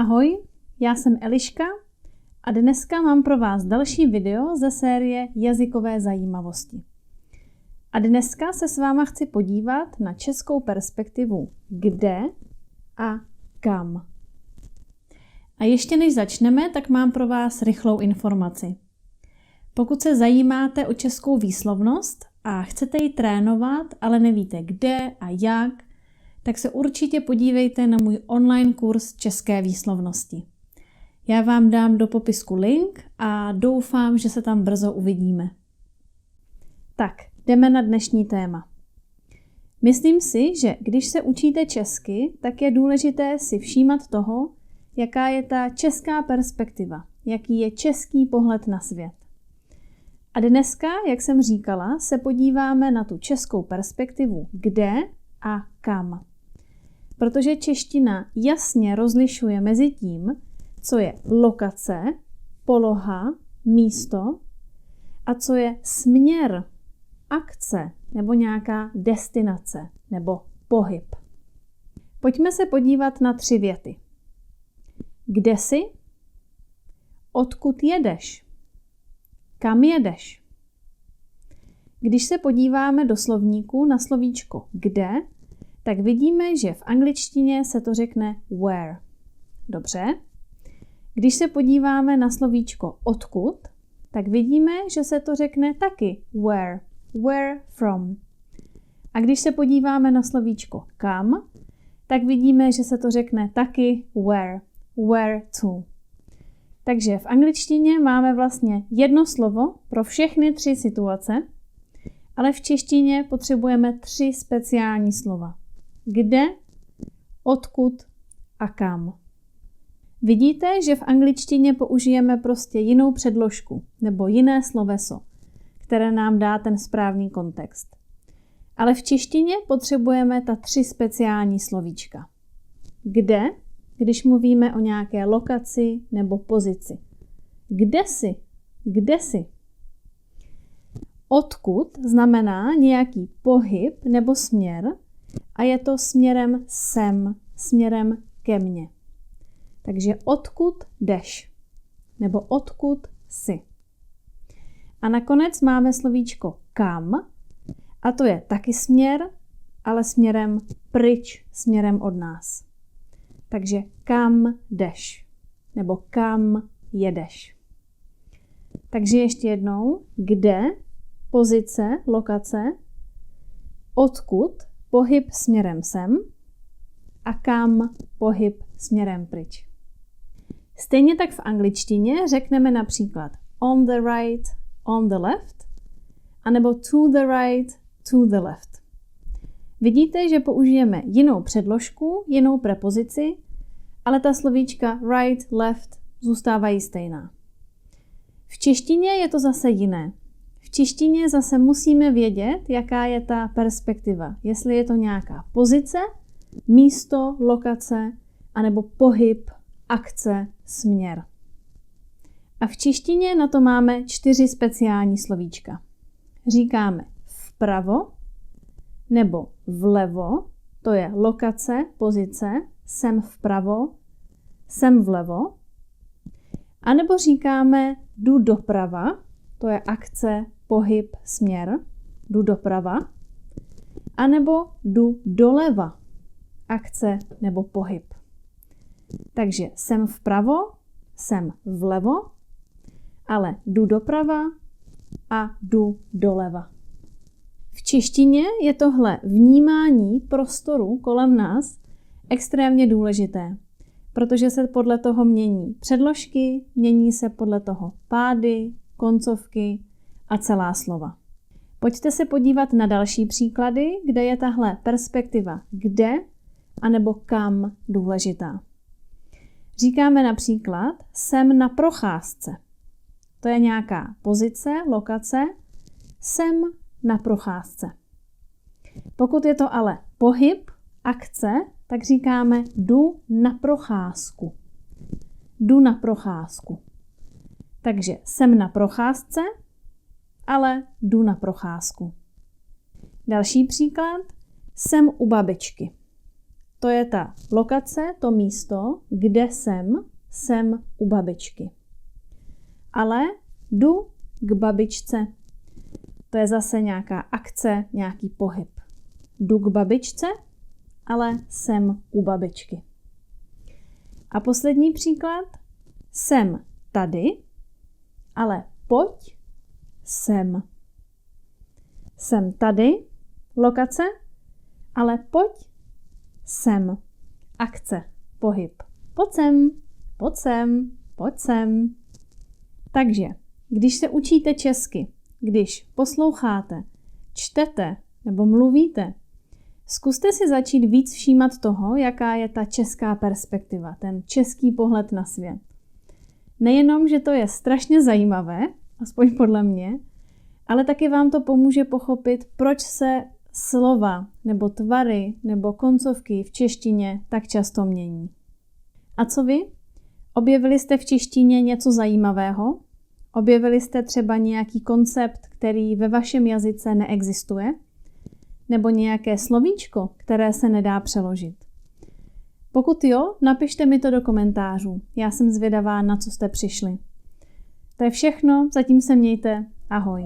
Ahoj, já jsem Eliška a dneska mám pro vás další video ze série Jazykové zajímavosti. A dneska se s váma chci podívat na českou perspektivu kde a kam. A ještě než začneme, tak mám pro vás rychlou informaci. Pokud se zajímáte o českou výslovnost a chcete ji trénovat, ale nevíte kde a jak, tak se určitě podívejte na můj online kurz české výslovnosti. Já vám dám do popisku link a doufám, že se tam brzo uvidíme. Tak, jdeme na dnešní téma. Myslím si, že když se učíte česky, tak je důležité si všímat toho, jaká je ta česká perspektiva, jaký je český pohled na svět. A dneska, jak jsem říkala, se podíváme na tu českou perspektivu kde a kam. Protože čeština jasně rozlišuje mezi tím, co je lokace, poloha, místo a co je směr, akce nebo nějaká destinace nebo pohyb. Pojďme se podívat na 3 věty. Kde jsi? Odkud jedeš? Kam jedeš? Když se podíváme do slovníku na slovíčko kde, tak vidíme, že v angličtině se to řekne where. Dobře. Když se podíváme na slovíčko odkud, tak vidíme, že se to řekne taky where. Where from. A když se podíváme na slovíčko kam, tak vidíme, že se to řekne taky where. Where to. Takže v angličtině máme vlastně jedno slovo pro všechny 3 situace, ale v češtině potřebujeme 3 speciální slova. Kde, odkud a kam. Vidíte, že v angličtině použijeme prostě jinou předložku nebo jiné sloveso, které nám dá ten správný kontext. Ale v češtině potřebujeme ta 3 speciální slovíčka. Kde, když mluvíme o nějaké lokaci nebo pozici. Kde jsi? Kde jsi? Odkud znamená nějaký pohyb nebo směr a je to směrem sem, směrem ke mně. Takže odkud jdeš? Nebo odkud jsi? A nakonec máme slovíčko kam a to je taky směr, ale směrem pryč, směrem od nás. Takže kam jdeš? Nebo kam jedeš? Takže ještě jednou, kde, pozice, lokace, odkud, pohyb směrem sem a kam, pohyb směrem pryč. Stejně tak v angličtině řekneme například on the right, on the left, anebo to the right, to the left. Vidíte, že použijeme jinou předložku, jinou prepozici, ale ta slovíčka right, left zůstávají stejná. V češtině je to zase jiné. V češtině zase musíme vědět, jaká je ta perspektiva. Jestli je to nějaká pozice, místo, lokace, anebo pohyb, akce, směr. A v češtině na to máme 4 speciální slovíčka. Říkáme vpravo nebo vlevo, to je lokace, pozice, jsem vpravo, jsem vlevo. A nebo říkáme jdu doprava, to je akce, pohyb, směr, jdu doprava. A nebo jdu doleva, akce nebo pohyb. Takže jsem vpravo, jsem vlevo, ale jdu doprava a jdu doleva. V češtině je tohle vnímání prostoru kolem nás extrémně důležité, protože se podle toho mění předložky, mění se podle toho pády, koncovky a celá slova. Pojďte se podívat na další příklady, kde je tahle perspektiva kde anebo kam důležitá. Říkáme například jsem na procházce. To je nějaká pozice, lokace. Jsem na procházce. Pokud je to ale pohyb, akce, tak říkáme jdu na procházku. Jdu na procházku. Takže jsem na procházce, ale jdu na procházku. Další příklad. Jsem u babičky. to je ta lokace, to místo, kde jsem u babičky. Ale jdu k babičce. To je zase nějaká akce, nějaký pohyb. Jdu k babičce, ale jsem u babičky. A poslední příklad. Jsem tady, ale pojď sem. Jsem tady, lokace, ale pojď sem. Akce, pohyb. Pojď sem, pojď sem, pojď sem. Takže, když se učíte česky, když posloucháte, čtete nebo mluvíte, zkuste si začít víc všímat toho, jaká je ta česká perspektiva, ten český pohled na svět. Nejenom, že to je strašně zajímavé, aspoň podle mě, ale taky vám to pomůže pochopit, proč se slova nebo tvary nebo koncovky v češtině tak často mění. A co vy? Objevili jste v češtině něco zajímavého? Objevili jste třeba nějaký koncept, který ve vašem jazyce neexistuje? Nebo nějaké slovíčko, které se nedá přeložit? Pokud jo, napište mi to do komentářů. Já jsem zvědavá, na co jste přišli. To je všechno, zatím se mějte. Ahoj.